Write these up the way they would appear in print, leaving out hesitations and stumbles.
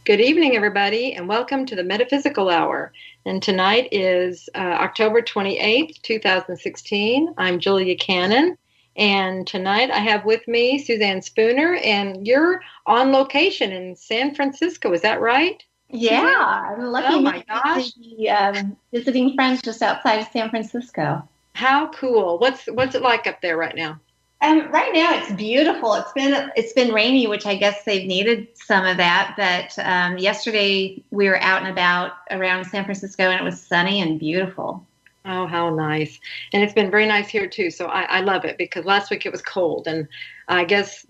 Good evening, everybody, and welcome to the Metaphysical Hour. And tonight is October 28th, 2016. I'm Julia Cannon, and tonight I have with me Suzanne Spooner, and you're on location in San Francisco. Is that right? Yeah, Suzanne? I'm lucky Oh my gosh! to be visiting friends just outside of San Francisco. How cool! What's it like up there right now? Right now it's beautiful. It's been rainy, which I guess they've needed some of that. But yesterday we were out and about around San Francisco, and it was sunny and beautiful. Oh, how nice. And it's been very nice here too. So I love it because last week it was cold, and I guess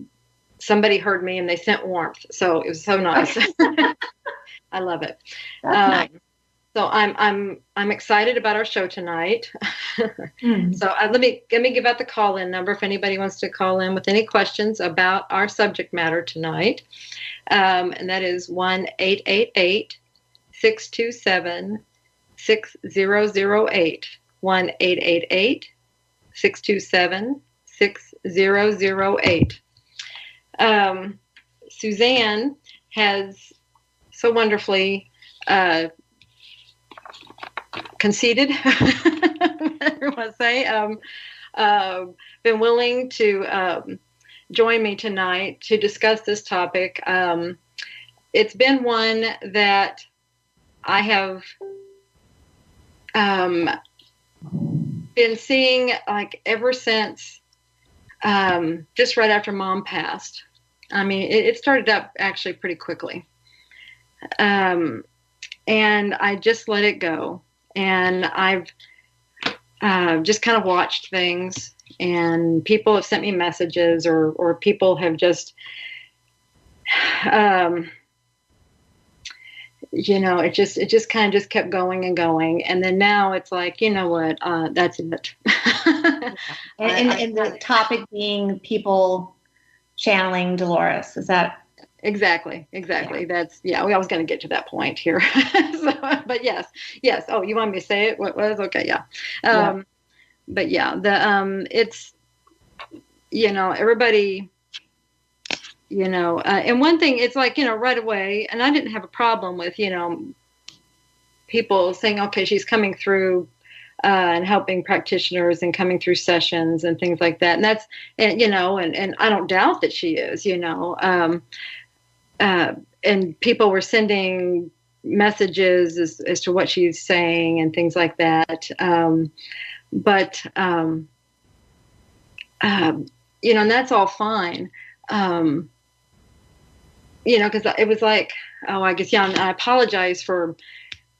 somebody heard me and they sent warmth. So it was so nice. I love it. That's nice. So I'm excited about our show tonight. So let me give out the call-in number if anybody wants to call in with any questions about our subject matter tonight. And that is 1-888-627-6008. 1-888-627-6008. Suzanne has so wonderfully conceded, everyone say, been willing to join me tonight to discuss this topic. It's been one that I have been seeing like ever since just right after Mom passed. I mean, it started up actually pretty quickly. And I just let it go. And I've just kind of watched things, and people have sent me messages, or people have just, it just kind of just kept going and going. And then now it's like, you know what, that's it. and the topic being people channeling Dolores. Is that? Exactly. Yeah. That's, we was going to get to that point here. But yes. Oh, you want me to say it? What was? Okay. Yeah. But yeah, it's, everybody, and one thing, it's like, right away, and I didn't have a problem with, people saying, okay, she's coming through and helping practitioners and coming through sessions and things like that. And that's, and I don't doubt that she is, and people were sending messages as to what she's saying and things like that. And that's all fine. Because it was like, I guess, and I apologize for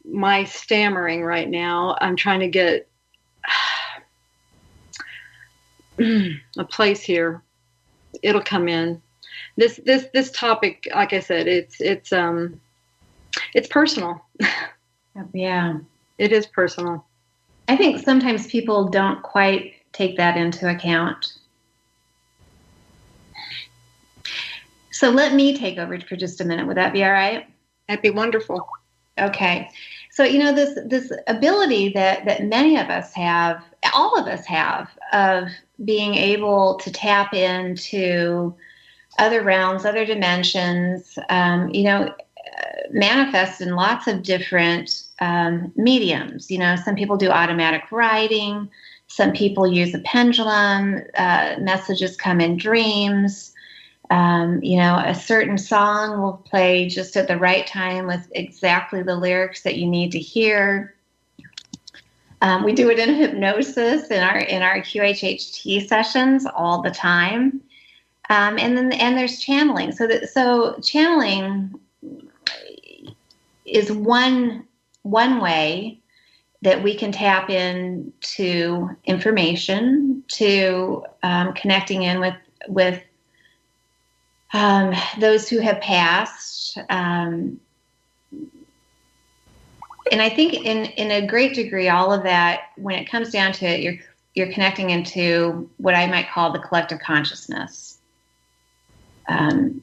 my stammering right now. I'm trying to get a place here. It'll come in. This topic, like I said, it's personal. Yeah. It is personal. I think sometimes people don't quite take that into account. So let me take over for just a minute. Would that be all right? That'd be wonderful. Okay. So, this ability that many of us have, all of us have, of being able to tap into other realms, other dimensions, manifest in lots of different mediums. Some people do automatic writing. Some people use a pendulum. Messages come in dreams. A certain song will play just at the right time with exactly the lyrics that you need to hear. We do it in hypnosis in our QHHT sessions all the time. And there's channeling. So channeling is one way that we can tap into information, to connecting in with those who have passed. And I think in a great degree, all of that, when it comes down to it, you're connecting into what I might call the collective consciousness. And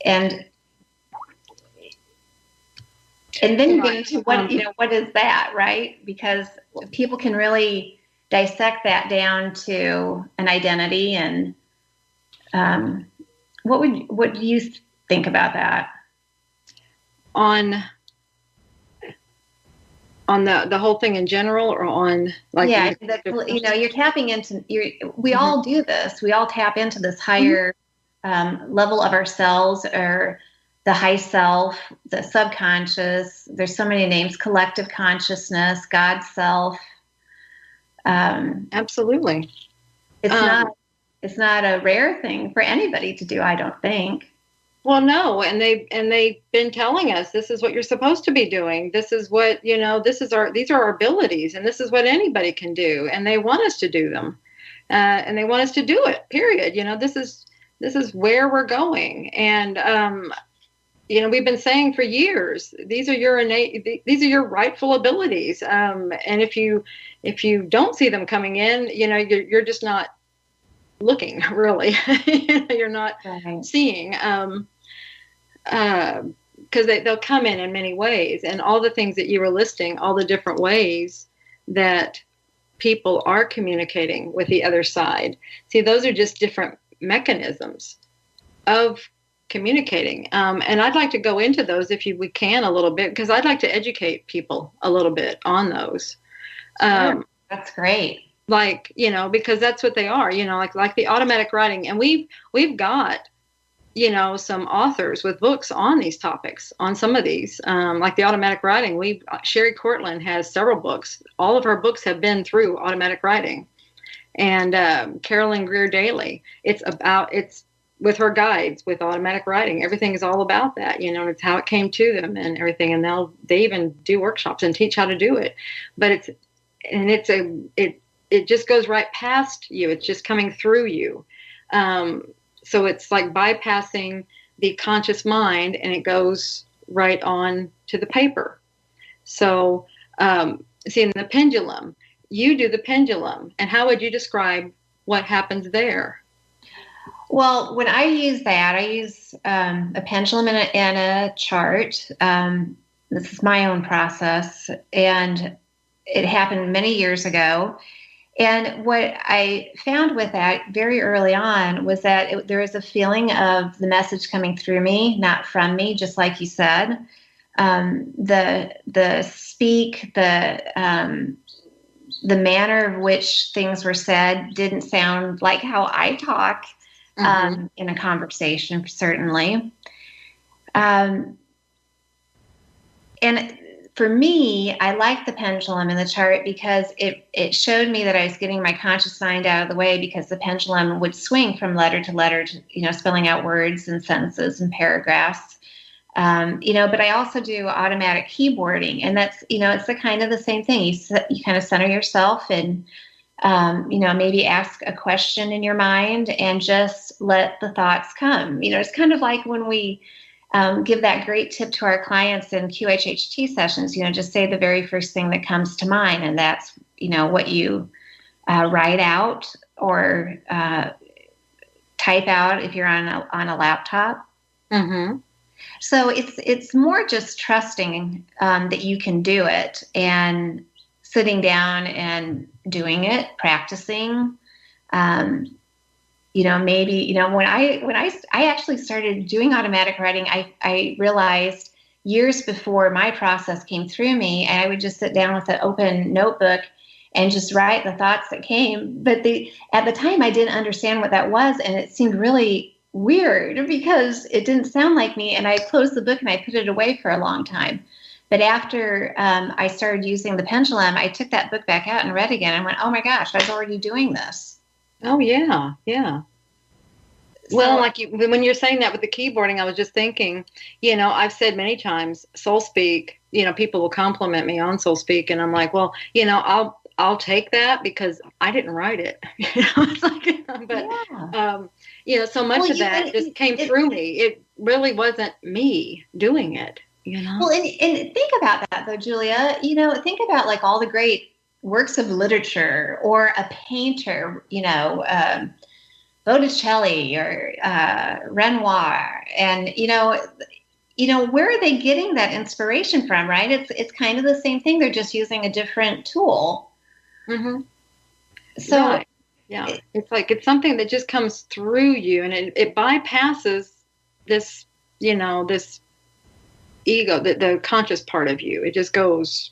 then you get into what is that, right? Because people can really dissect that down to an identity. And what do you think about that? on the whole thing in general, or on like you're tapping into we all do this. We all tap into this higher level of ourselves, or the high self, the subconscious. There's so many names: collective consciousness, God self. Absolutely. It's not a rare thing for anybody to do, I don't think. Well, no, and they've been telling us this is what you're supposed to be doing. This is what, these are our abilities, and this is what anybody can do, and they want us to do them, and they want us to do it. Period. This is where we're going, and we've been saying for years, these are your rightful abilities, and if you don't see them coming in, you're just not looking, really. You're not seeing. Because they'll come in many ways, and all the things that you were listing, all the different ways that people are communicating with the other side. See, those are just different mechanisms of communicating. And I'd like to go into those we can a little bit, because I'd like to educate people a little bit on those. Sure. That's great. Because that's what they are, like the automatic writing. And we've got, some authors with books on these topics, on some of these, like the automatic writing. Sherry Cortland has several books. All of her books have been through automatic writing. And Carolyn Greer Daly, it's with her guides with automatic writing. Everything is all about that, and it's how it came to them and everything. And they even do workshops and teach how to do it. But it just goes right past you. It's just coming through you. So it's like bypassing the conscious mind, and it goes right on to the paper. So, see, in the pendulum, you do the pendulum. And how would you describe what happens there? Well, when I use that, I use a pendulum and a chart. This is my own process, and it happened many years ago. And what I found with that very early on was that there was a feeling of the message coming through me, not from me, just like you said. The speak, the manner of which things were said didn't sound like how I talk in a conversation, certainly. And for me, I liked the pendulum and the chart because it showed me that I was getting my conscious mind out of the way, because the pendulum would swing from letter to letter to, spelling out words and sentences and paragraphs. But I also do automatic keyboarding, and that's, it's the kind of the same thing. You kind of center yourself and, maybe ask a question in your mind and just let the thoughts come. It's kind of like when we give that great tip to our clients in QHHT sessions, just say the very first thing that comes to mind. And that's, what you write out or type out if you're on a laptop. Mm-hmm. So it's more just trusting that you can do it, and sitting down and doing it, practicing. Maybe, when I actually started doing automatic writing, I realized years before my process came through me, and I would just sit down with an open notebook and just write the thoughts that came. But at the time, I didn't understand what that was, and it seemed really weird because it didn't sound like me. And I closed the book and I put it away for a long time. But after I started using the pendulum, I took that book back out and read again and went, oh my gosh, I was already doing this. Oh, yeah. Yeah. Well, when you're saying that with the keyboarding, I was just thinking, I've said many times, soul speak, people will compliment me on soul speak. And I'm like, well, I'll take that because I didn't write it. It's like, but, so much of that just came through me. It really wasn't me doing it, Well, and think about that though, Julia, think about like all the great works of literature, or a painter, Botticelli or Renoir, and where are they getting that inspiration from? Right? It's kind of the same thing. They're just using a different tool. Mm-hmm. So, right. Yeah, it's something that just comes through you, and it bypasses this, this ego, the conscious part of you. It just goes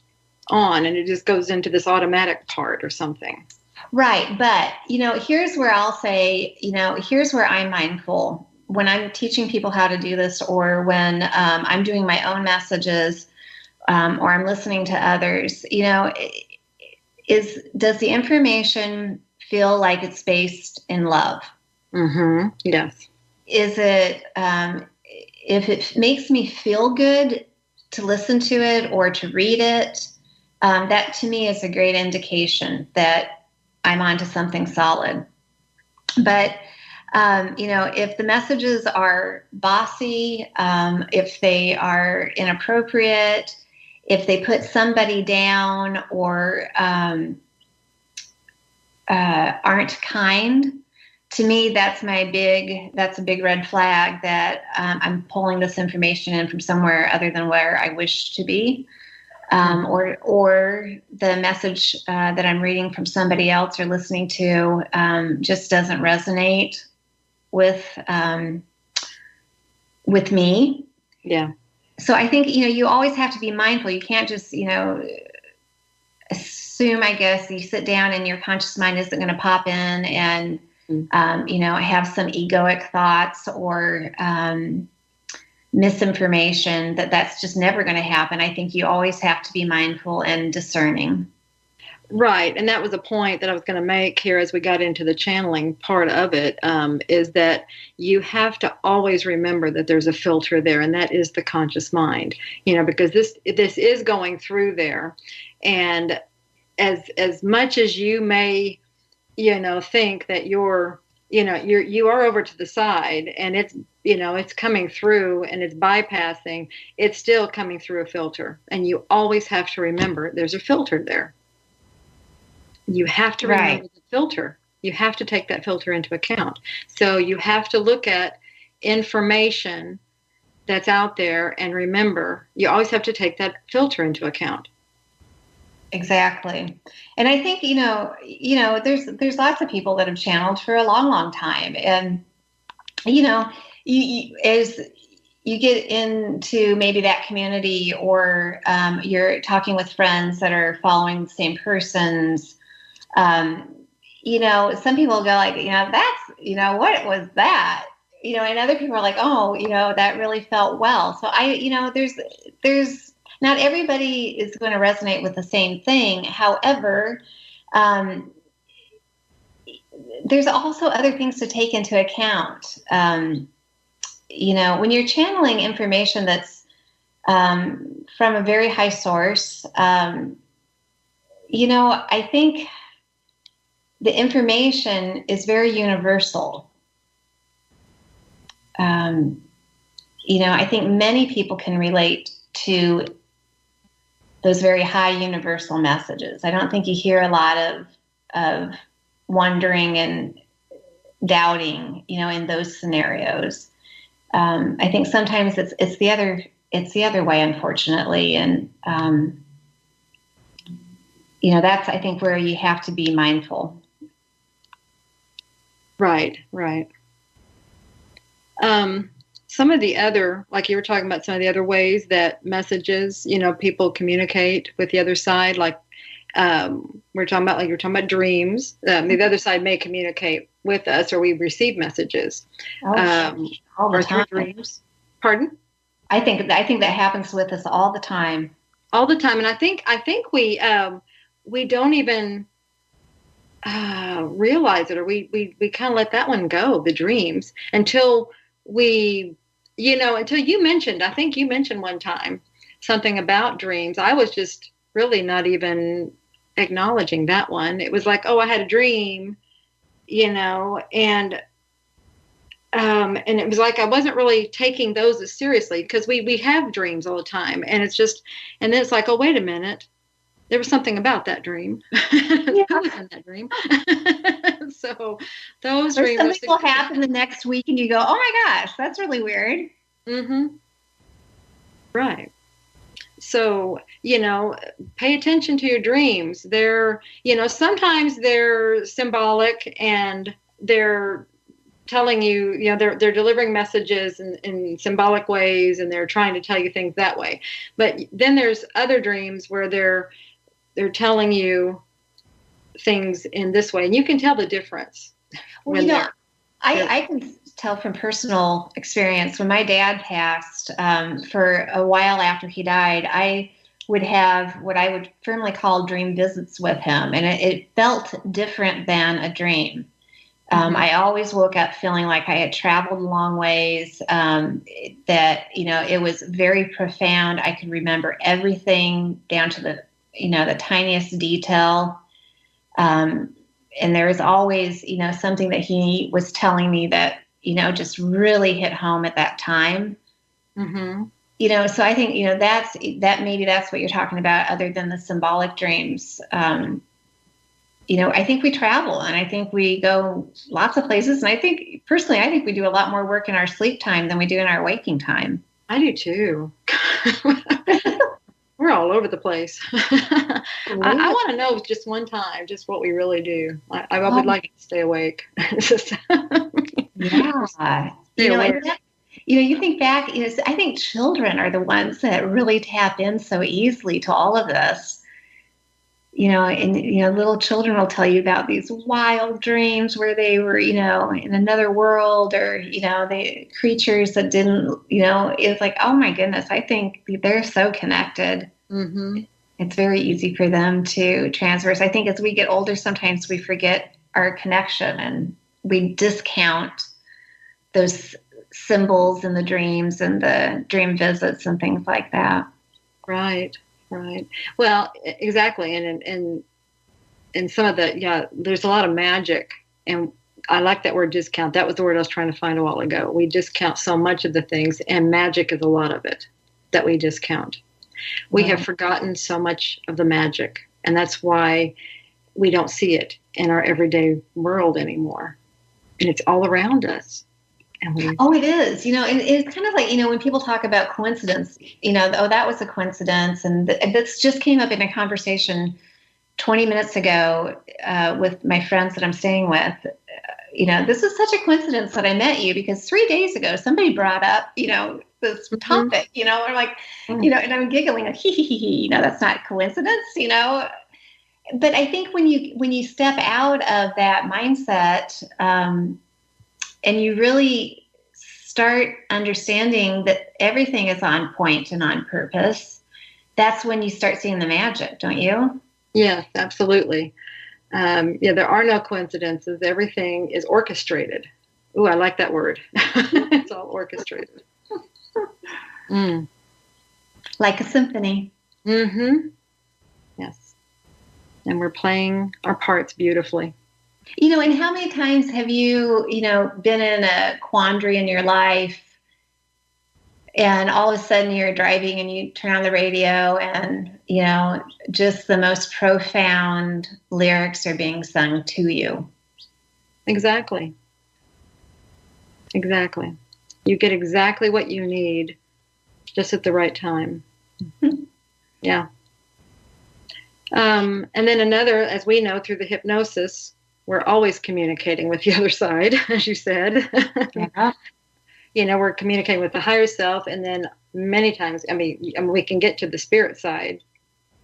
on, and it just goes into this automatic part or something. Right. But, here's where I'll say, here's where I'm mindful when I'm teaching people how to do this, or when I'm doing my own messages, or I'm listening to others, does the information feel like it's based in love? Mm-hmm. Yes. Is it, if it makes me feel good to listen to it or to read it, that to me is a great indication that I'm onto something solid. But, if the messages are bossy, if they are inappropriate, if they put somebody down, or aren't kind, to me, that's a big red flag that I'm pulling this information in from somewhere other than where I wish to be. Or the message that I'm reading from somebody else or listening to just doesn't resonate with me. Yeah. So I think, you always have to be mindful. You can't just, assume, I guess, you sit down and your conscious mind isn't going to pop in and, have some egoic thoughts or misinformation. That's just never going to happen. I think you always have to be mindful and discerning. Right. And that was a point that I was going to make here as we got into the channeling part of it, is that you have to always remember that there's a filter there, and that is the conscious mind, because this is going through there. And as much as you may, think that you are over to the side, and it's coming through and it's bypassing, it's still coming through a filter. And you always have to remember there's a filter there. You have to remember the filter. You have to take that filter into account. So you have to look at information that's out there and remember, you always have to take that filter into account. Exactly. And I think, there's lots of people that have channeled for a long, long time. And, as you get into maybe that community, or you're talking with friends that are following the same persons, some people go like, that's, what was that? And other people are like, oh, that really felt well. So there's not everybody is going to resonate with the same thing. However, there's also other things to take into account. When you're channeling information that's from a very high source, I think the information is very universal. I think many people can relate to those very high universal messages. I don't think you hear a lot of wondering and doubting, in those scenarios. I think sometimes it's the other way, unfortunately, and that's, I think, where you have to be mindful. Right. Some of the other, like you were talking about, some of the other ways that messages, people communicate with the other side, like you're talking about dreams. The other side may communicate with us, or we receive messages. All the time. Dreams. Pardon? I think that happens with us all the time. All the time, and I think we don't even realize it, or we kind of let that one go, the dreams, until you mentioned, I think you mentioned one time something about dreams. I was just really not even acknowledging that one. It was like, oh, I had a dream, and it was like I wasn't really taking those as seriously, because we have dreams all the time, and it's just, and then it's like, oh, wait a minute, there was something about that dream. I was in that dream. So those dreams. Something will happen the next week, and you go, "Oh my gosh, that's really weird." Mm-hmm. Right. So pay attention to your dreams. They're sometimes they're symbolic, and they're telling you, they're delivering messages in symbolic ways, and they're trying to tell you things that way. But then there's other dreams where they're telling you things in this way, and you can tell the difference. Well, I can tell from personal experience. When my dad passed, for a while after he died, I would have what I would firmly call dream visits with him, and it felt different than a dream. I always woke up feeling like I had traveled a long ways, that, it was very profound. I could remember everything down to the tiniest detail. And there was always, something that he was telling me that, just really hit home at that time. Mm-hmm. So I think, maybe that's what you're talking about, other than the symbolic dreams. I think we travel, and I think we go lots of places. And I think we do a lot more work in our sleep time than we do in our waking time. I do too. We're all over the place. I want to know just one time, just what we really do. I would like to stay awake. Yeah. You think back, I think children are the ones that really tap in so easily to all of this. Little children will tell you about these wild dreams where they were, in another world, or, the creatures that didn't, it's like, oh my goodness, I think they're so connected. Mm-hmm. It's very easy for them to transverse. I think as we get older, sometimes we forget our connection and we discount those symbols in the dreams and the dream visits and things like that. Right. Right. Well, exactly. And some of there's a lot of magic, and I like that word discount. That was the word I was trying to find a while ago. We discount so much of the things, and magic is a lot of it that we discount. We have forgotten so much of the magic, and that's why we don't see it in our everyday world anymore. And it's all around us. It is, and it's kind of like, when people talk about coincidence, that was a coincidence. And this just came up in a conversation 20 minutes ago with my friends that I'm staying with. This is such a coincidence that I met you, because 3 days ago, somebody brought up, this topic, and I'm like, and I'm giggling, like, hee, that's not coincidence, But I think when you step out of that mindset, and you really start understanding that everything is on point and on purpose, that's when you start seeing the magic, don't you? Yes, absolutely. There are no coincidences. Everything is orchestrated. Ooh, I like that word. It's all orchestrated. Like a symphony. Mm-hmm. Yes. And we're playing our parts beautifully. And how many times have you, been in a quandary in your life, and all of a sudden you're driving and you turn on the radio and, just the most profound lyrics are being sung to you? Exactly. Exactly. You get exactly what you need just at the right time. Mm-hmm. Yeah. And then another, as we know through the hypnosis, we're always communicating with the other side, as you said. Yeah. We're communicating with the higher self, and then many times, we can get to the spirit side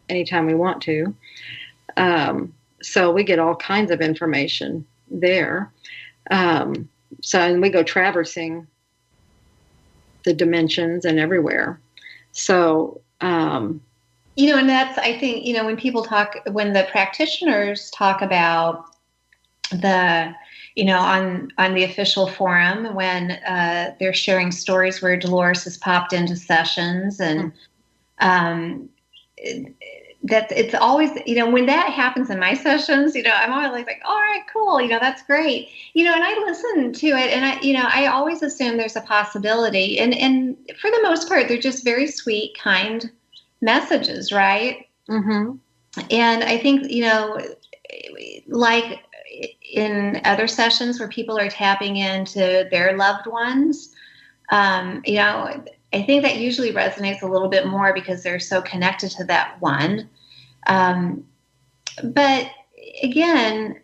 anytime we want to. So we get all kinds of information there. And we go traversing the dimensions and everywhere. So, and that's, I think, when the practitioners talk about the, on the official forum, when they're sharing stories where Dolores has popped into sessions, and that it's always, when that happens in my sessions, I'm always like, all right, cool, that's great, and I listen to it, and I always assume there's a possibility, and for the most part, they're just very sweet, kind messages, right? Mm-hmm. And I think, like in other sessions where people are tapping into their loved ones, I think that usually resonates a little bit more because they're so connected to that one. But again,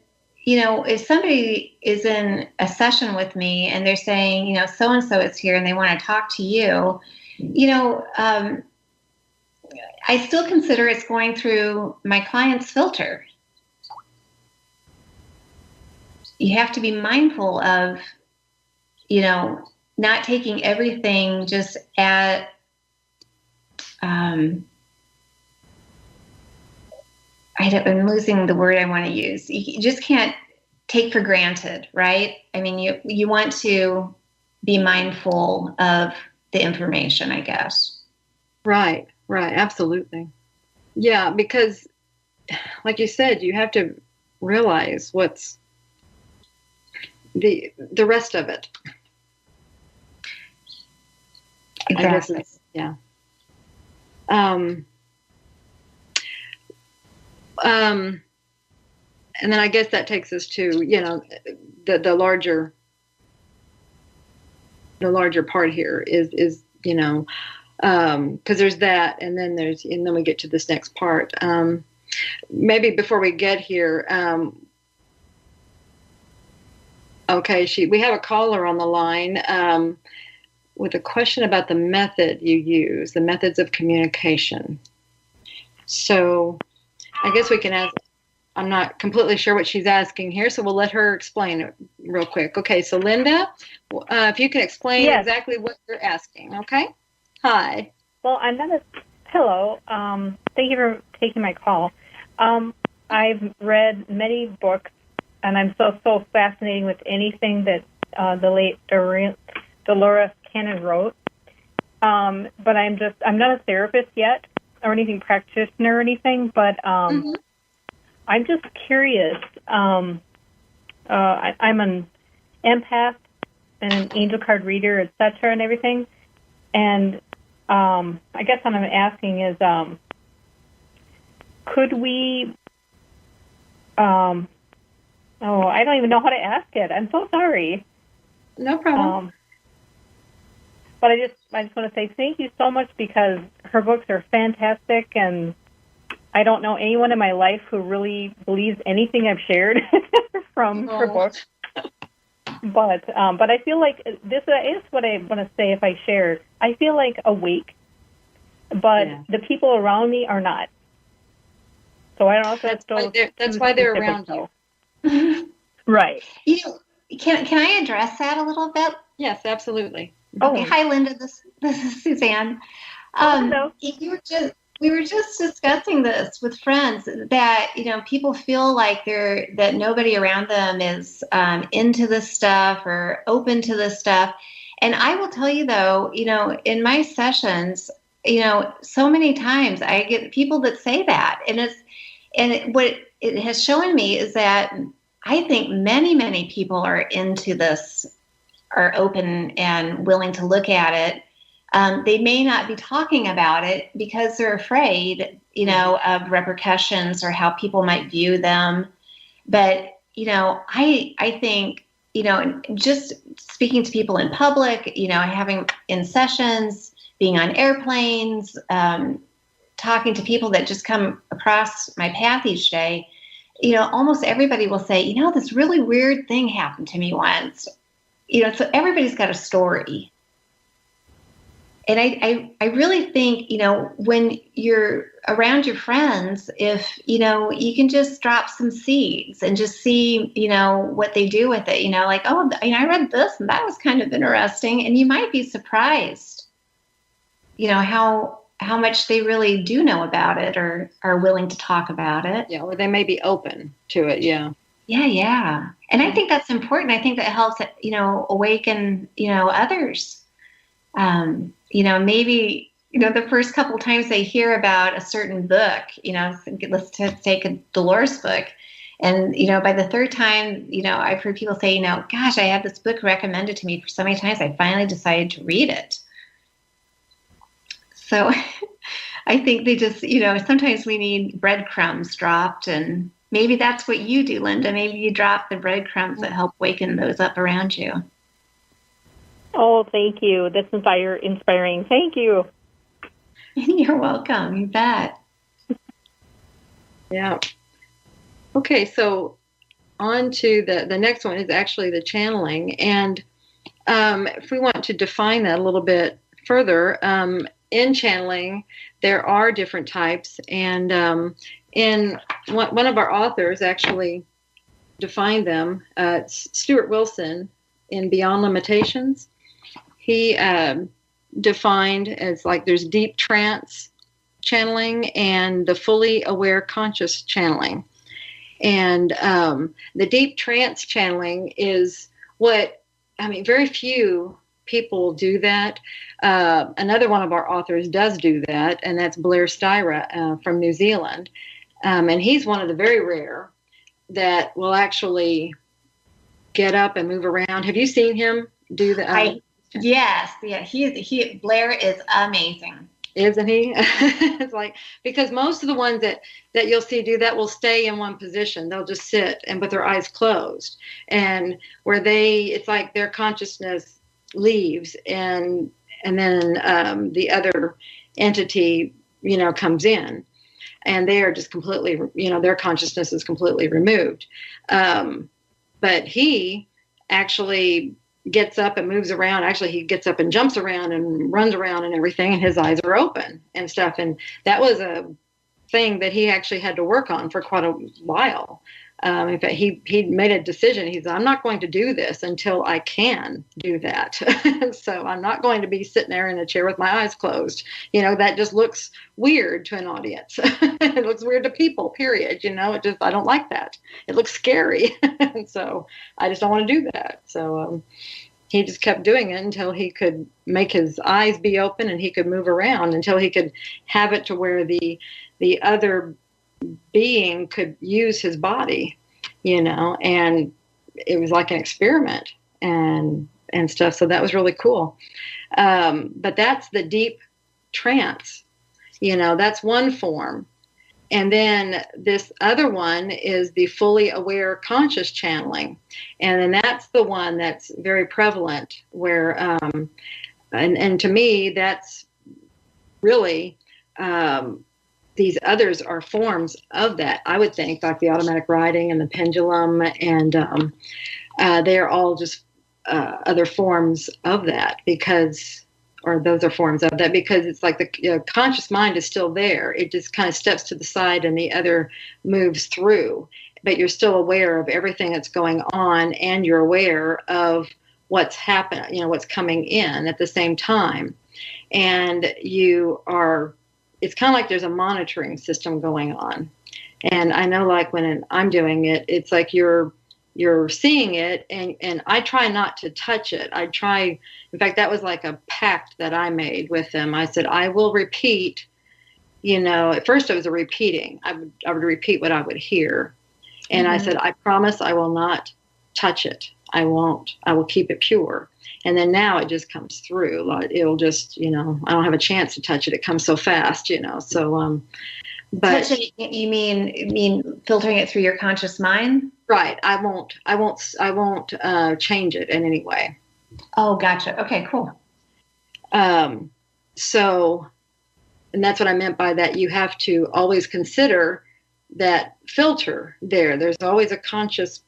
if somebody is in a session with me and they're saying, so-and-so is here and they want to talk to you, I still consider it's going through my client's filter. You have to be mindful of, not taking everything just at, I'm losing the word I want to use. You just can't take for granted, right? I mean, you want to be mindful of the information, I guess. Right, absolutely. Yeah, because like you said, you have to realize what's the rest of it. Exactly. Yeah. And then I guess that takes us to, the larger part here is, because there's that, and then we get to this next part. Maybe before we get here, we have a caller on the line, with a question about the method you use, the methods of communication. So I guess we can ask, I'm not completely sure what she's asking here, so we'll let her explain it real quick. Okay, so Linda, if you can explain exactly what you're asking, okay? Hi. Well, hello. Thank you for taking my call. I've read many books, and I'm so fascinated with anything that the late Dolores Cannon wrote. But I'm not a therapist yet or anything practitioner or anything, but I'm just curious. I'm an empath and an angel card reader, etc., and everything. And I guess what I'm asking is, could we? I don't even know how to ask it. I'm so sorry. No problem. But I just want to say thank you so much, because her books are fantastic, and I don't know anyone in my life who really believes anything I've shared from her books. But I feel like this is what I want to say. If I share, I feel like awake, but the people around me are not. So I don't know if that's why they're around you. Right. Can I address that a little bit? Yes, absolutely. Okay. Hi, Linda. This is Suzanne. We were just discussing this with friends that, people feel like that nobody around them is into this stuff or open to this stuff. And I will tell you, though, in my sessions, so many times I get people that say that, what it has shown me is that I think many, many people are into this, are open and willing to look at it. They may not be talking about it because they're afraid, of repercussions or how people might view them. But, I think, just speaking to people in public, having in sessions, being on airplanes, talking to people that just come across my path each day, almost everybody will say, this really weird thing happened to me once. So everybody's got a story. And I really think, when you're around your friends, if, you can just drop some seeds and just see, what they do with it, like, I read this and that was kind of interesting. And you might be surprised, how much they really do know about it or are willing to talk about it. Yeah, or they may be open to it, yeah. Yeah. And I think that's important. I think that helps, awaken, others. Maybe, the first couple times they hear about a certain book, let's take a Dolores book. And, by the third time, I've heard people say, gosh, I had this book recommended to me for so many times, I finally decided to read it. So I think they just, sometimes we need breadcrumbs dropped, and maybe that's what you do, Linda. Maybe you drop the breadcrumbs that help waken those up around you. Oh, thank you. That's inspiring. Thank you. You're welcome. You bet. Yeah. Okay, so on to the next one is actually the channeling. And if we want to define that a little bit further, in channeling, there are different types. And in one of our authors actually defined them, Stuart Wilson, in Beyond Limitations. He defined as like there's deep trance channeling and the fully aware conscious channeling. And the deep trance channeling is very few people do that. Another one of our authors does do that, and that's Blair Styra from New Zealand. And he's one of the very rare that will actually get up and move around. Have you seen him do that? Yes. Yeah. Blair is amazing. Isn't he? It's like, because most of the ones that you'll see do that will stay in one position. They'll just sit and with their eyes closed, and it's like their consciousness leaves, and then the other entity, comes in, and they are just completely, their consciousness is completely removed. But he actually gets up and moves around. Actually, he gets up and jumps around and runs around and everything, and his eyes are open and stuff. And that was a thing that he actually had to work on for quite a while. In fact, he made a decision. He said, I'm not going to do this until I can do that. So I'm not going to be sitting there in a chair with my eyes closed. That just looks weird to an audience. It looks weird to people, period. I don't like that. It looks scary. So I just don't want to do that. So he just kept doing it until he could make his eyes be open and he could move around, until he could have it to where the other being could use his body, and it was like an experiment and stuff. So that was really cool. But that's the deep trance, that's one form. And then this other one is the fully aware conscious channeling. And then that's the one that's very prevalent where, and to me, that's really, these others are forms of that, I would think, like the automatic writing and the pendulum, and they are all just other forms of that, those are forms of that, because it's like the conscious mind is still there. It just kind of steps to the side and the other moves through, but you're still aware of everything that's going on, and you're aware of what's happening, what's coming in at the same time. And it's kind of like there's a monitoring system going on. And I know, like when I'm doing it, it's like you're seeing it, and I try not to touch it. In fact, that was like a pact that I made with them. I said, I will repeat, at first it was a repeating. I would repeat what I would hear. And I said, I promise I will not touch it. I won't. I will keep it pure. And then now it just comes through. It'll just, I don't have a chance to touch it. It comes so fast, So, but touching, you mean filtering it through your conscious mind? Right. I won't change it in any way. Oh, gotcha. Okay, cool. So, and that's what I meant by that. You have to always consider that filter there. There's always a consciousness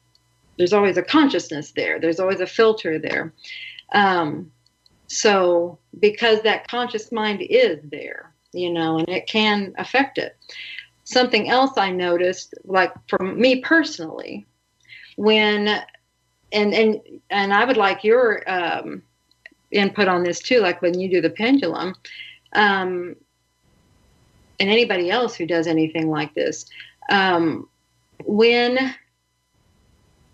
there. There's always a filter there. So because that conscious mind is there, and it can affect it. Something else I noticed, like for me personally, when, and I would like your input on this too, like when you do the pendulum, and anybody else who does anything like this,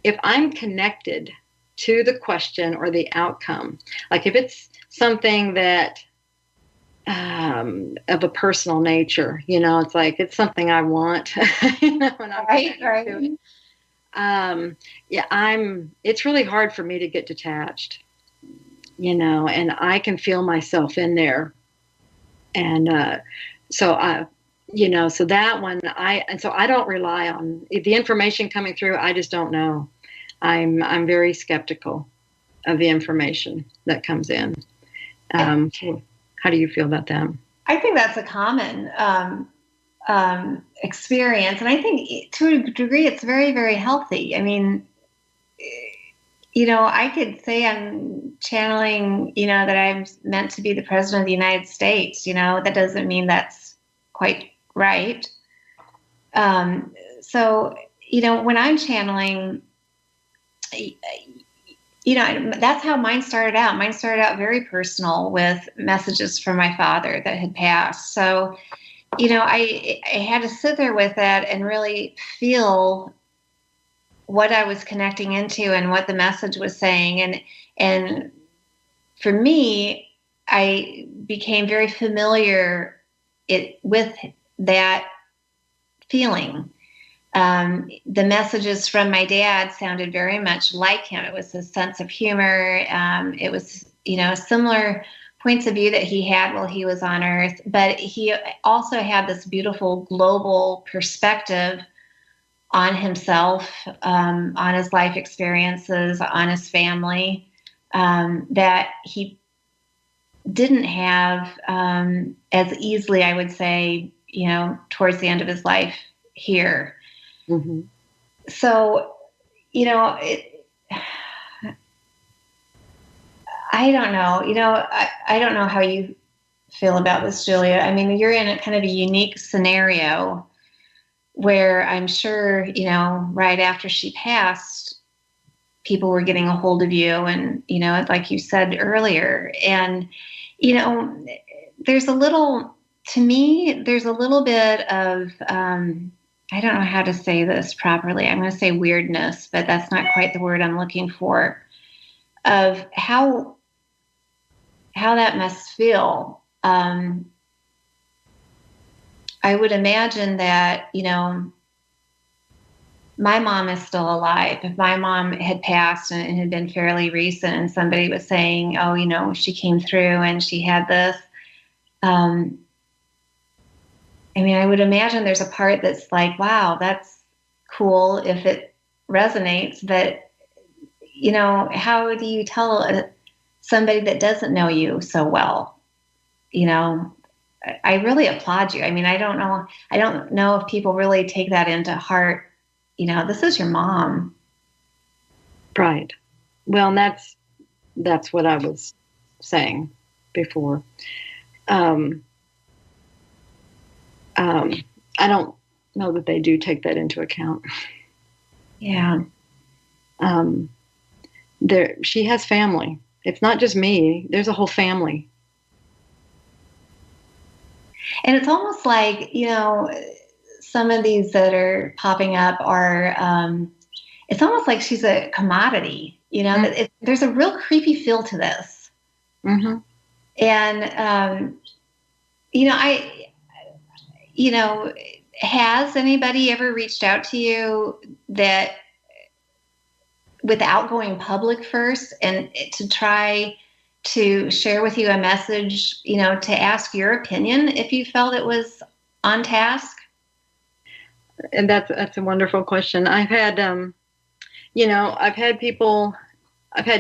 if I'm connected to the question or the outcome, like if it's something that of a personal nature, it's like it's something I want, and I'm right. To it. It's really hard for me to get detached, and I can feel myself in there, and so that one I don't rely on the information coming through. I just don't know. I'm very skeptical of the information that comes in. How do you feel about that? I think that's a common experience. And I think to a degree, it's very, very healthy. I mean, I could say I'm channeling, that I'm meant to be the president of the United States. That doesn't mean that's quite right. So, when I'm channeling, that's how mine started out. Mine started out very personal with messages from my father that had passed. So, I had to sit there with that and really feel what I was connecting into and what the message was saying. And for me, I became very familiar with that feeling. The messages from my dad sounded very much like him. It was his sense of humor. It was, similar points of view that he had while he was on Earth, but he also had this beautiful global perspective on himself, on his life experiences, on his family, that he didn't have as easily, I would say, towards the end of his life here. Mm-hmm. So, I don't know. I don't know how you feel about this, Julia. I mean, you're in a kind of a unique scenario where I'm sure, right after she passed, people were getting a hold of you and, like you said earlier. And, there's a little bit of, I don't know how to say this properly. I'm going to say weirdness, but that's not quite the word I'm looking for, of how that must feel. I would imagine that, my mom is still alive. If my mom had passed and it had been fairly recent and somebody was saying, oh, she came through and she had this, I would imagine there's a part that's like, wow, that's cool if it resonates. But, how do you tell somebody that doesn't know you so well? I really applaud you. I don't know if people really take that into heart. This is your mom. Right. Well, and that's what I was saying before. I don't know that they do take that into account. Yeah. She has family. It's not just me. There's a whole family. And it's almost like, some of these that are popping up are, it's almost like she's a commodity, mm-hmm. There's a real creepy feel to this. Mm-hmm. And, has anybody ever reached out to you that without going public first and to try to share with you a message, to ask your opinion if you felt it was on task? And that's a wonderful question. I've had, I've had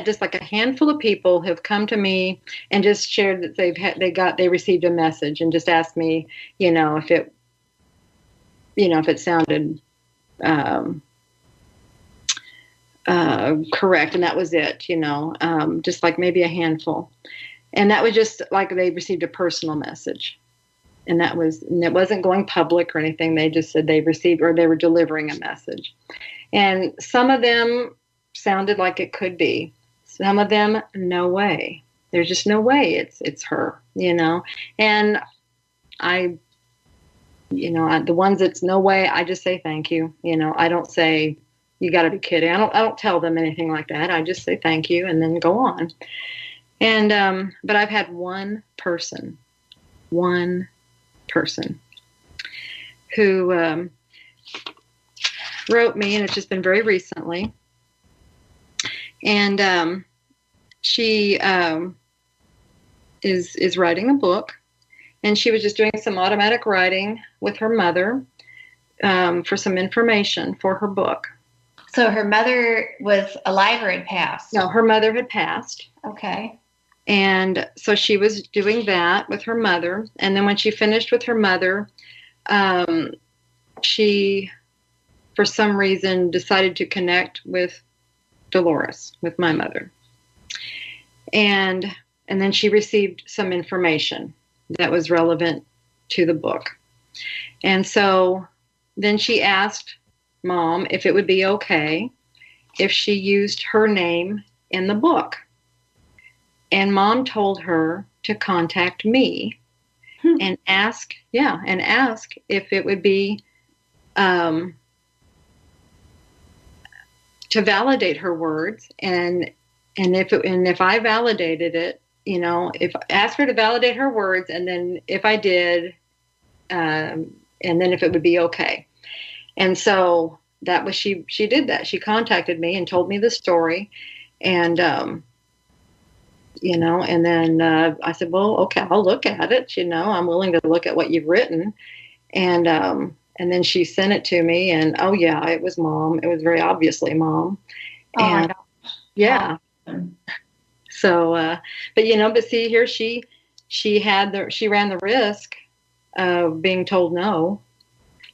just like a handful of people have come to me and just shared that they received a message and just asked me, if it sounded, correct. And that was it, just like maybe a handful. And that was just like they received a personal message. And it wasn't going public or anything. They just said they received, or they were delivering a message. And some of them sounded like it could be. Some of them, no way. There's just no way it's her, And the ones that's no way, I just say thank you. I don't say, you got to be kidding. I don't tell them anything like that. I just say thank you and then go on. And but I've had one person who wrote me, and it's just been very recently. And she is writing a book, and she was just doing some automatic writing with her mother for some information for her book. So her mother was alive or had passed? No, her mother had passed. Okay. And so she was doing that with her mother. And then when she finished with her mother, she, for some reason, decided to connect with Dolores, with my mother. And then she received some information that was relevant to the book. And so then she asked Mom if it would be okay if she used her name in the book. And Mom told her to contact me and ask if it would be to validate her words, and if I validated it, if ask her to validate her words, and then if I did, and then if it would be okay. And so that was she did that. She contacted me and told me the story, and and then I said, well, okay, I'll look at it. I'm willing to look at what you've written, and then she sent it to me, and oh yeah, it was Mom. It was very obviously Mom. Oh my gosh. Yeah. So, but see here, she ran the risk of being told no,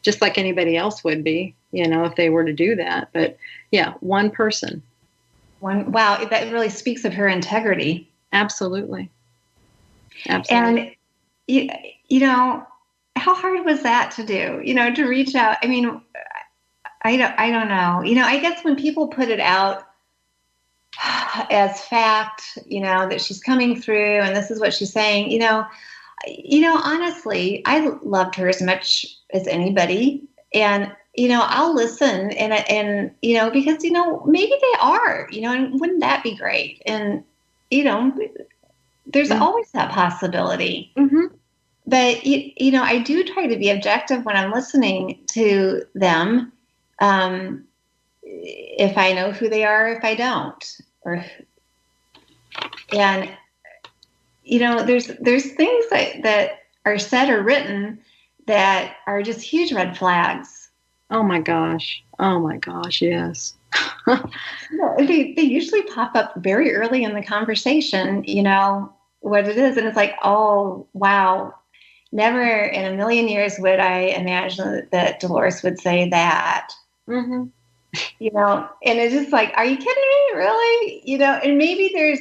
just like anybody else would be, if they were to do that. But yeah, one person. Wow, that really speaks of her integrity. Absolutely. And how hard was that to do? To reach out. I mean, I don't know. I guess when people put it out as fact, that she's coming through and this is what she's saying, honestly, I loved her as much as anybody, and I'll listen and because maybe they are, and wouldn't that be great? And there's always that possibility. Mm-hmm. But, I do try to be objective when I'm listening to them. If I know who they are, if I don't, and there's things that are said or written that are just huge red flags. Oh my gosh, yes. They usually pop up very early in the conversation, what it is. And it's like, oh, wow. Never in a million years would I imagine that Dolores would say that. Mm-hmm. And it's just like, are you kidding me? Really? And maybe there's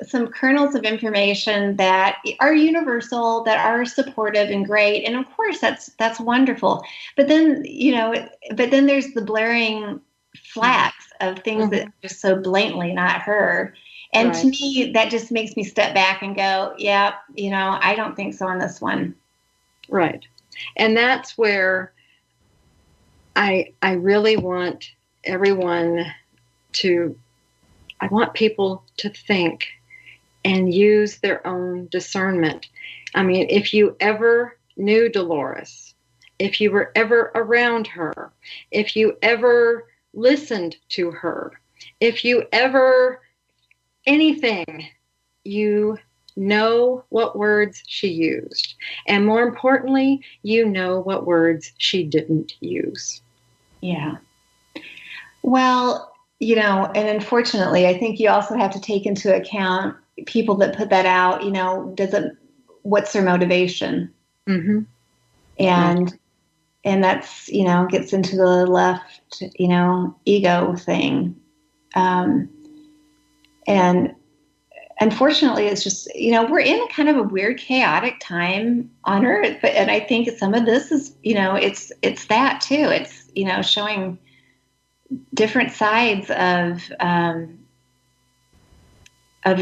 some kernels of information that are universal, that are supportive and great. And of course that's wonderful. But then, there's the blaring flags of things that are just so blatantly not her. And to me, that just makes me step back and go, yeah, I don't think so on this one. Right. And that's where I really want everyone I want people to think and use their own discernment. I mean, if you ever knew Dolores, if you were ever around her, if you ever listened to her, if you ever anything, you know what words she used. And more importantly, you know what words she didn't use. Yeah. Well, and unfortunately, I think you also have to take into account people that put that out, what's their motivation? Mm-hmm. And that's, gets into the left, ego thing. And unfortunately, it's just, we're in kind of a weird, chaotic time on Earth. And I think some of this is, it's that too. It's, showing different sides of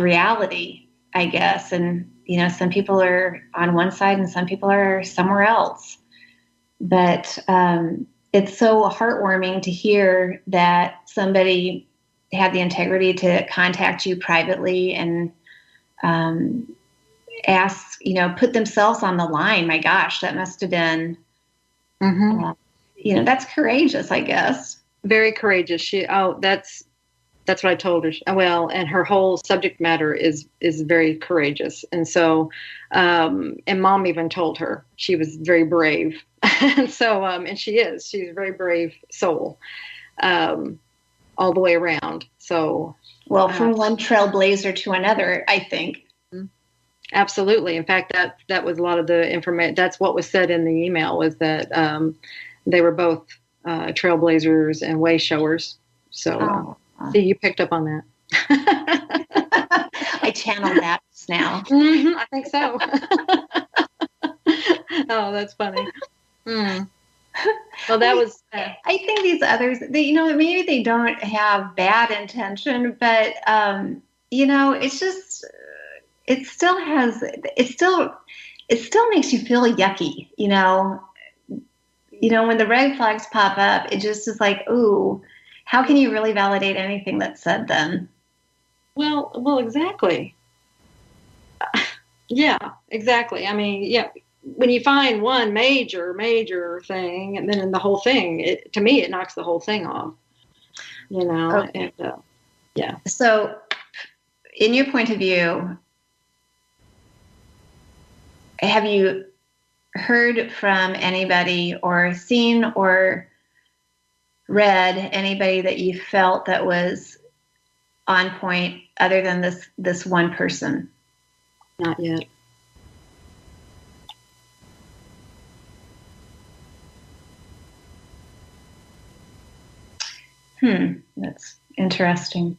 reality, I guess. And, some people are on one side and some people are somewhere else. But it's so heartwarming to hear that somebody had the integrity to contact you privately and ask, put themselves on the line. My gosh, that must have been, that's courageous, I guess. Very courageous. That's what I told her. Well, and her whole subject matter is very courageous. And so, and Mom even told her she was very brave. And so, and she's a very brave soul. All the way around. So, well, from one trailblazer to another, I think. Absolutely. In fact, that was a lot of the information. That's what was said in the email, was that they were both trailblazers and way showers. So see, you picked up on that. I channeled that just now. Mm-hmm, I think so. Oh, that's funny. Mm. Well, that was. I think these others, maybe they don't have bad intention, but it's just, it still makes you feel yucky. When the red flags pop up, it just is like, ooh, how can you really validate anything that's said then? Well, exactly. Yeah, exactly. I mean, yeah. When you find one major thing, and then the whole thing, to me, it knocks the whole thing off. Okay. And yeah. So, in your point of view, have you heard from anybody or seen or read anybody that you felt that was on point other than this one person? Not yet. That's interesting.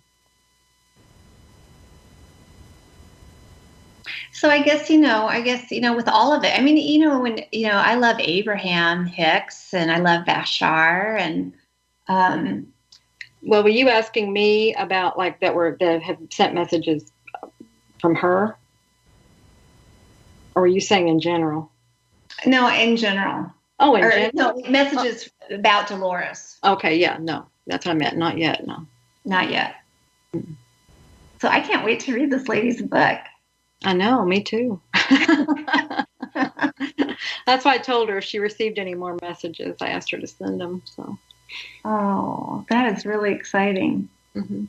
So I guess, with all of it, I mean, when, I love Abraham Hicks and I love Bashar and, well, were you asking me about like that have sent messages from her? Or were you saying in general? No, in general. Oh, in general? No, messages about Dolores. Okay, yeah, no. That's what I meant. Not yet, no. Not yet. Mm-hmm. So I can't wait to read this lady's book. I know, me too. That's why I told her if she received any more messages, I asked her to send them. So. Oh, that is really exciting. Mm-hmm.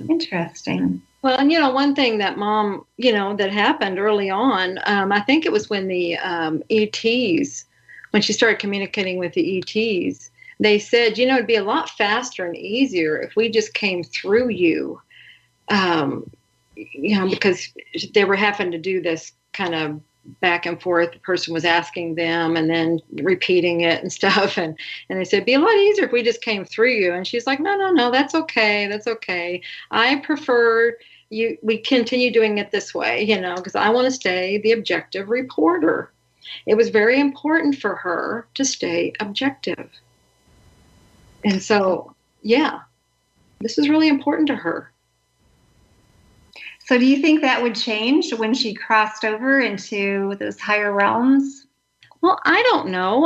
Interesting. Well, and one thing that Mom, that happened early on, I think it was when the ETs, when she started communicating with the ETs, they said, it'd be a lot faster and easier if we just came through you, because they were having to do this kind of back and forth. The person was asking them and then repeating it and stuff. And they said, it'd be a lot easier if we just came through you. And she's like, no, that's okay. That's okay. I prefer we continue doing it this way, because I want to stay the objective reporter. It was very important for her to stay objective. And so, yeah, this is really important to her. So do you think that would change when she crossed over into those higher realms? Well, I don't know.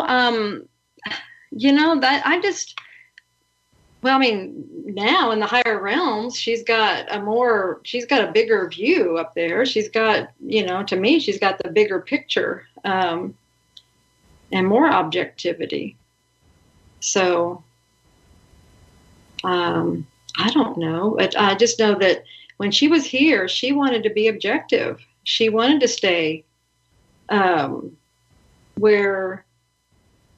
Now in the higher realms, she's got a bigger view up there. She's got, to me, she's got the bigger picture, and more objectivity. So, I don't know. But I just know that when she was here, she wanted to be objective. She wanted to stay where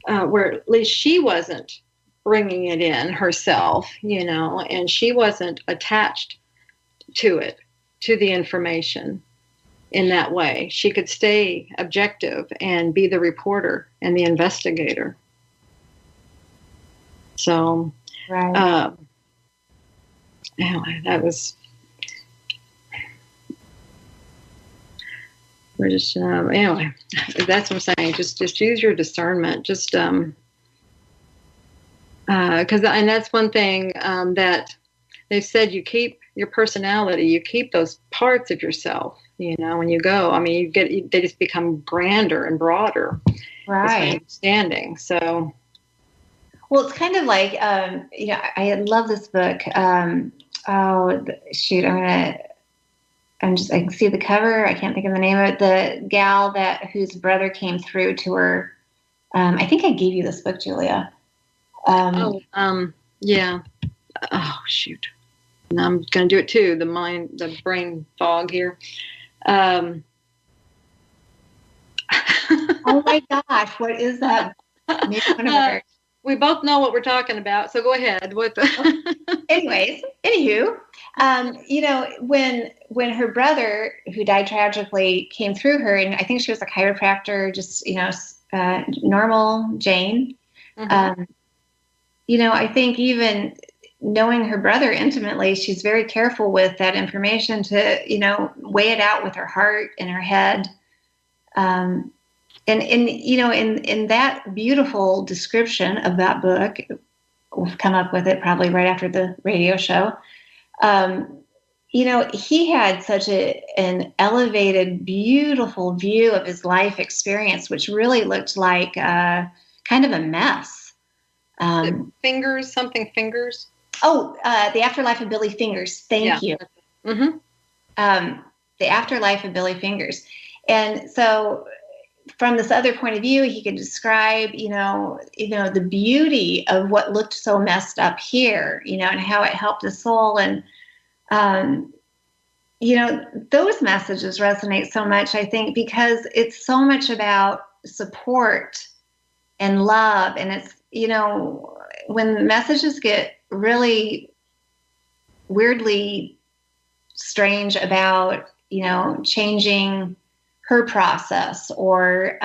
at least she wasn't bringing it in herself, and she wasn't attached to it, to the information in that way. She could stay objective and be the reporter and the investigator. So, right. Anyway, we're just, anyway, that's what I'm saying. Just use your discernment. Just, and that's one thing, that they've said, you keep your personality, you keep those parts of yourself, when you go, they just become grander and broader. Right. Understanding. So. Well, it's kind of like, I love this book. I can see the cover. I can't think of the name of it. The gal whose brother came through to her. I think I gave you this book, Julia. Yeah. Oh, shoot. And I'm going to do it too. The brain fog here. Oh my gosh. What is that? Maybe one of her. we both know what we're talking about. So go ahead. What the Anywho, when her brother, who died tragically, came through her, and I think she was a chiropractor, just, normal Jane. Mm-hmm. I think even knowing her brother intimately, she's very careful with that information to, weigh it out with her heart and her head. And in that beautiful description of that book, we've come up with it probably right after the radio show. He had such an elevated, beautiful view of his life experience, which really looked like kind of a mess. Fingers. Oh, The Afterlife of Billy Fingers. Thank you. Mm-hmm. The Afterlife of Billy Fingers. And so from this other point of view, he could describe, the beauty of what looked so messed up here, and how it helped the soul. And, those messages resonate so much, I think, because it's so much about support and love. And it's, when messages get really weirdly strange about, changing her process or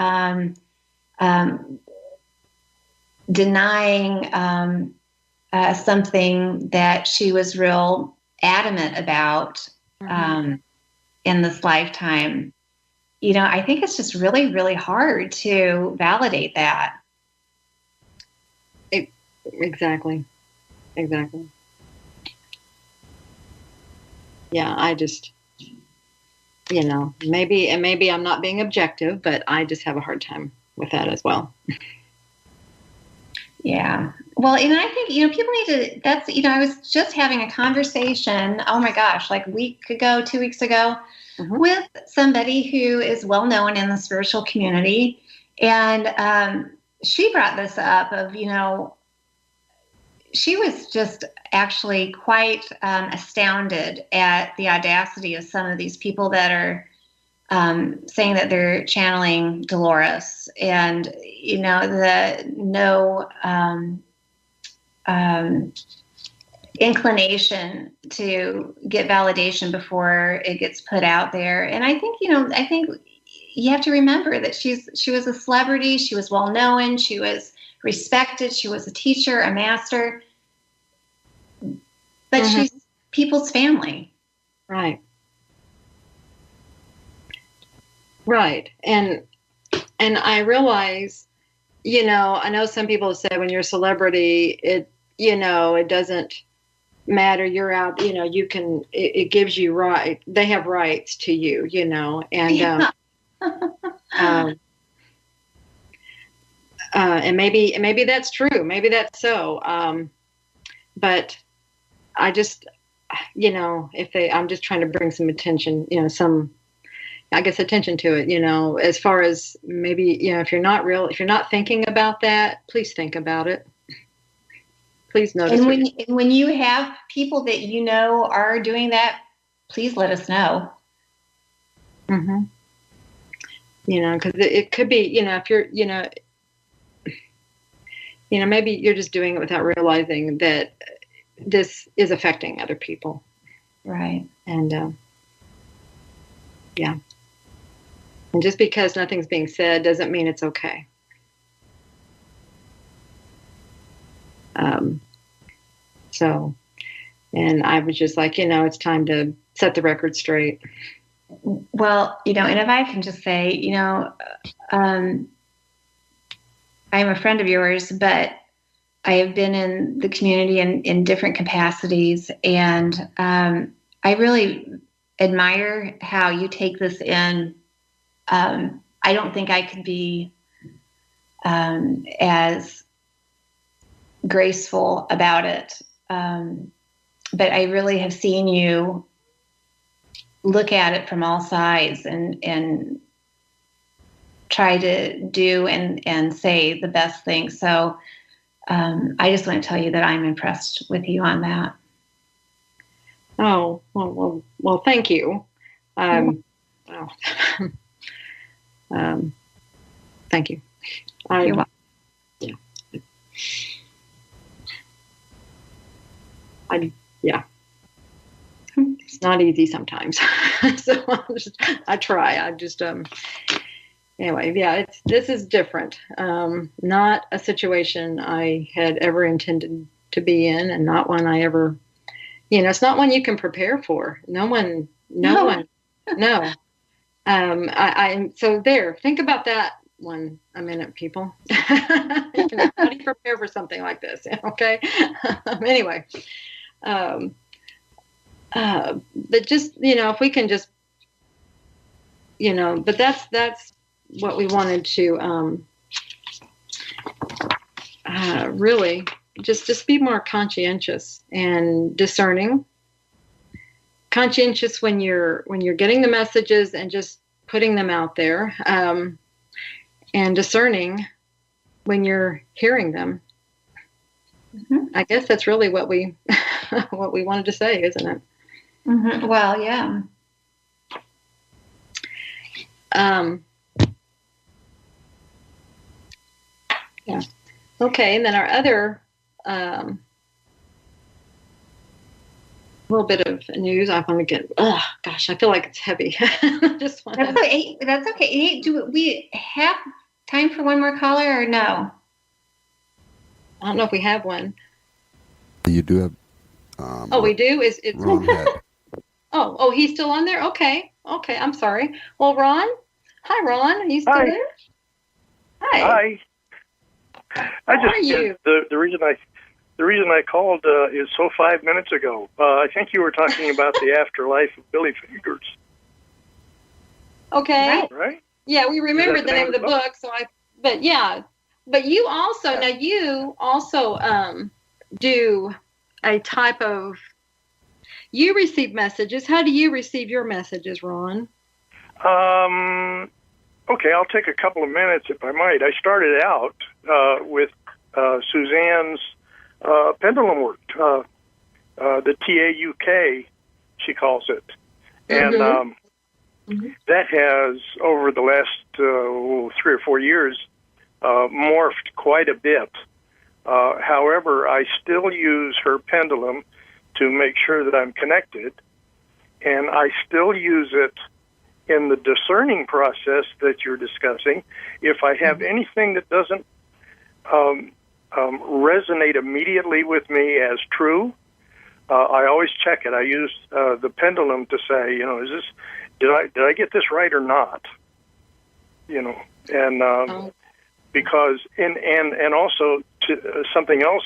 denying something that she was real adamant about in this lifetime. I think it's just really, really hard to validate that. Exactly. Yeah, I just, maybe I'm not being objective, but I just have a hard time with that as well. Yeah. Well, and I think, people need to, I was just having a conversation, oh my gosh, like 2 weeks ago, mm-hmm. with somebody who is well known in the spiritual community. And she brought this up of, she was just actually quite astounded at the audacity of some of these people that are saying that they're channeling Dolores, and the no inclination to get validation before it gets put out there. And I think you have to remember that she was a celebrity, she was well known, she was respected, she was a teacher, a master, but mm-hmm. she's people's family. Right. And I realize, I know some people say when you're a celebrity, it doesn't matter. You're out, you can, it gives you right. They have rights to you, and, Yeah. And maybe that's true. Maybe that's so. But I just, I'm just trying to bring some attention, attention to it, as far as maybe, if you're not thinking about that, please think about it. Please notice. And when you have people that are doing that, please let us know. Mm-hmm. Because it could be, if you're, maybe you're just doing it without realizing that this is affecting other people. Right. And, yeah. And just because nothing's being said doesn't mean it's okay. So, and I was just like, it's time to set the record straight. Well, and if I can just say, I'm a friend of yours, but I have been in the community in different capacities, and I really admire how you take this in. I don't think I could be as graceful about it, but I really have seen you look at it from all sides and try to do and say the best thing. So I just want to tell you that I'm impressed with you on that. Oh, well, thank you. Thank you. You're welcome. Yeah. Yeah. It's not easy sometimes. So I try. Anyway, yeah, this is different. Not a situation I had ever intended to be in, and not one I ever, it's not one you can prepare for. No one, no. So there, think about that one a minute, people. How do you prepare for something like this? Okay. Anyway, but just, if we can just, but that's what we wanted to really just be more conscientious and discerning. Conscientious when you're getting the messages and just putting them out there, and discerning when you're hearing them. Mm-hmm. I guess that's really what we what we wanted to say, isn't it? Mm-hmm. Well, yeah. Yeah. Okay, and then our other little bit of news I want to get. Oh gosh, I feel like it's heavy. Just want That's okay. That's okay. Hey, do we have time for one more caller or no? I don't know if we have one. You do have. We do. It's Ron Head. Oh, he's still on there. Okay. I'm sorry. Well, Ron. Hi, Ron. Are you still there? Hi. I just the reason I called is 5 minutes ago. I think you were talking about the afterlife of Billy Fingers. Okay. Right? Yeah, we remembered the name of the book. But you also do a type of. You receive messages. How do you receive your messages, Ron? Okay, I'll take a couple of minutes if I might. I started out with Suzanne's pendulum work, the TAUK, she calls it. And that has, over the last 3 or 4 years, morphed quite a bit. However, I still use her pendulum to make sure that I'm connected, and I still use it in the discerning process that you're discussing. If I have anything that doesn't resonate immediately with me as true, I always check it. I use the pendulum to say, is this, did I get this right or not? Because and also to something else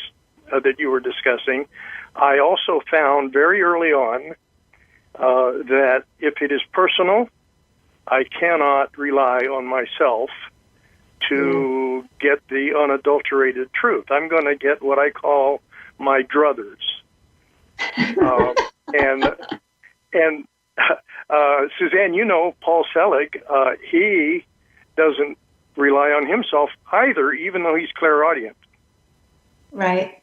that you were discussing, I also found very early on that if it is personal, I cannot rely on myself to get the unadulterated truth. I'm going to get what I call my druthers. And Suzanne, Paul Selig, he doesn't rely on himself either, even though he's clairaudient. Right.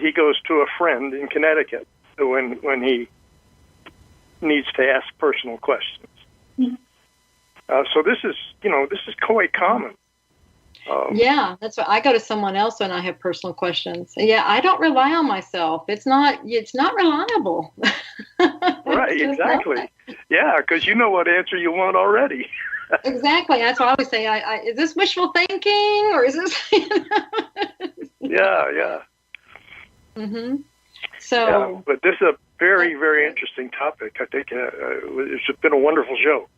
He goes to a friend in Connecticut when he needs to ask personal questions. So this is quite common. Yeah, that's what I go to someone else when I have personal questions. Yeah, I don't rely on myself. It's not reliable. Right, exactly. Yeah, because you know what answer you want already. Exactly. That's why I always say, is this wishful thinking or is this? Yeah. Mm-hmm. So. Yeah, but this is a very, very interesting topic. I think it's been a wonderful show.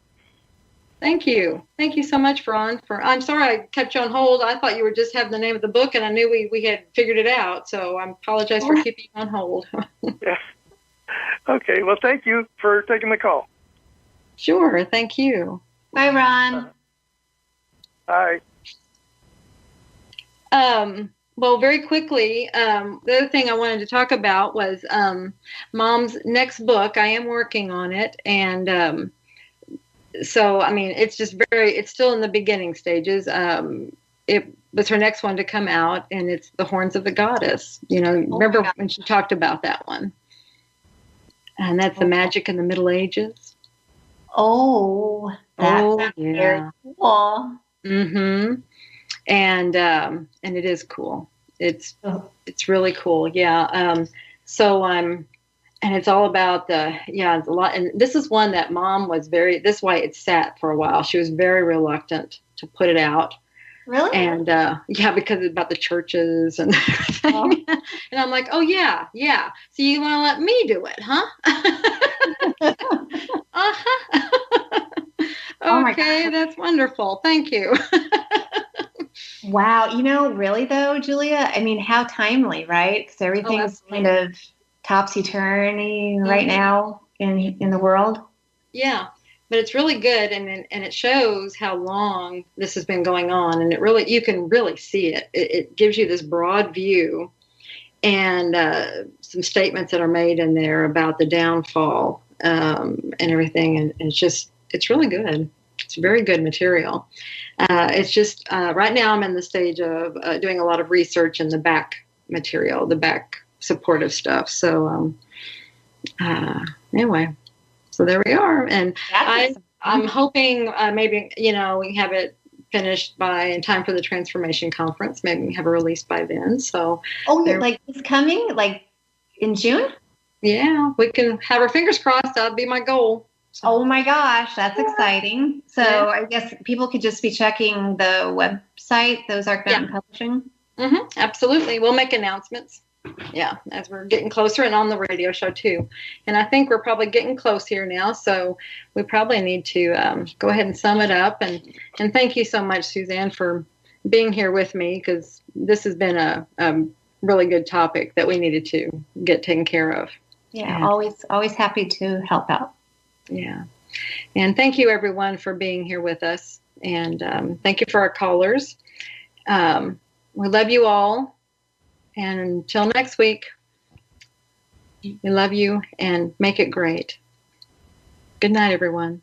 Thank you. Thank you so much, Ron. I'm sorry I kept you on hold. I thought you were just having the name of the book, and I knew we had figured it out. So I apologize for keeping you on hold. Yeah. Okay. Well, thank you for taking the call. Sure. Thank you. Bye, Ron. Bye. Well, very quickly, the other thing I wanted to talk about was Mom's next book. I am working on it, and so, I mean, it's still in the beginning stages. It was her next one to come out, and it's The Horns of the Goddess. Remember when she talked about that one? And that's the magic in the Middle Ages. Oh, that's very cool. Mm-hmm. And it is cool. It's really cool. Yeah. So and it's all about it's a lot. And this is one that Mom was this is why it sat for a while. She was very reluctant to put it out. Really? And because it's about the churches and everything. Oh. And I'm like, oh yeah. So you want to let me do it, huh? Uh-huh. Okay, that's wonderful. Thank you. Wow. Really though, Julia, I mean, how timely, right? Because everything's kind of topsy-turvy right now in the world. Yeah. But it's really good, and it shows how long this has been going on, and you can really see it. It gives you this broad view, and some statements that are made in there about the downfall and everything, and it's really good. It's very good material. It's just right now I'm in the stage of doing a lot of research in the back material, the back supportive stuff. So anyway. So there we are, and I'm hoping maybe we have it finished in time for the Transformation Conference. Maybe we have a release by then. So it's coming like in June. Yeah, we can have our fingers crossed. That'd be my goal. So. Oh my gosh, that's exciting! So I guess people could just be checking the website. Those are Publishing. Mm-hmm, absolutely, we'll make announcements. Yeah, as we're getting closer, and on the radio show too. And I think we're probably getting close here now, so we probably need to go ahead and sum it up. And thank you so much, Suzanne, for being here with me, because this has been a really good topic that we needed to get taken care of. Yeah, always happy to help out. Yeah, and thank you everyone for being here with us, and thank you for our callers. We love you all. And until next week, we love you and make it great. Good night, everyone.